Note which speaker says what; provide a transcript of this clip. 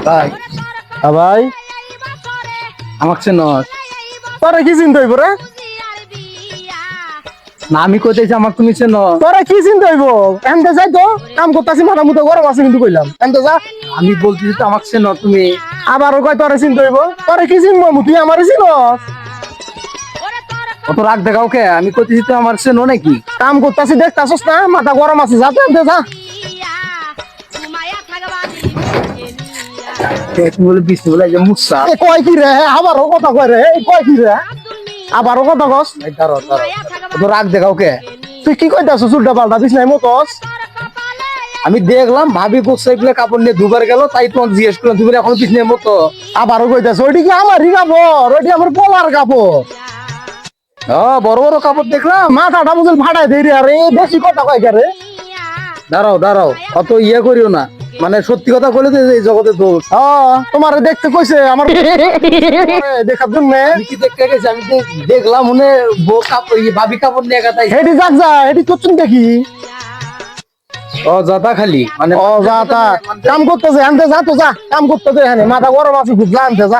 Speaker 1: ভাই
Speaker 2: ভাই
Speaker 1: আমাকে চেনস?
Speaker 2: তোরা কি চিন্তা হইব রে?
Speaker 1: না আমি কইতেছি আমাকে তুমি চেন?
Speaker 2: তোরা কি চিন্তা হইব? এমতে যাই তো কাম করতেছি, মাথা মুতো গরম আছে কিন্তু কইলাম এমতে যা।
Speaker 1: আমি বলতেছি তো আমাকে চেন তুমি?
Speaker 2: আবারও কয় তোরা চিন্তা হইব? তোরা কি চিনবো? তুই আমারে চিনস?
Speaker 1: অত রাগ দেখাও কে? আমি কইতেছি তো আমার চেনো নাকি?
Speaker 2: কাম করতেছি দেখতাছস না, মাথা গরম আছে, যা তো এমতে যা।
Speaker 1: তুমি বলে বিষ্ণু বলে যে মুসা।
Speaker 2: এ কয় কি রে? আবারও কথা কয় রে, এই কয় কি রে? আবারও কথা কস?
Speaker 1: ভাই দাঁড়াও দাঁড়াও, অত রাগ দেখাও কে?
Speaker 2: তুই কি কইতাছস? উল্টা পাল্টা বিছনায় মতস।
Speaker 1: আমি দেখলাম ভাবি গোসাইগুলো কাপড় নিয়ে দুবার গেল, তাই তোমাকে জিজ্ঞেস করলাম তুমি এখন পিছনে মতো।
Speaker 2: আবারও কইতাছ ওইটি কি আমারই কাপড়? ওইটি আমার পোলার কাপড়।
Speaker 1: বড় বড় কাপড় দেখলাম।
Speaker 2: মাথাটা বুঝল ফাটাই দেই রে, আরে বেশি কথা কয় কে রে?
Speaker 1: দাঁড়াও দাঁড়াও, অত ইয়ে করিও না, মানে সত্যি কথা বলে তো এই জগতে দোষ।
Speaker 2: তোমার দেখতে কইছে আমার দেখার জন্য।
Speaker 1: আমি কি দেখতে গেছি? আমি দেখলাম মনে বউ কাপড় ভাবি কাপড় নিয়ে গাতাই।
Speaker 2: হেডি যাক যা, হেডি করছুন দেখি।
Speaker 1: যাতা খালি মানে
Speaker 2: যা তা কাম করতেছে, আনতে যা তো যা, কাম করতেছে এখানে মাথা গরম আছে খুব, যা আনতে যা।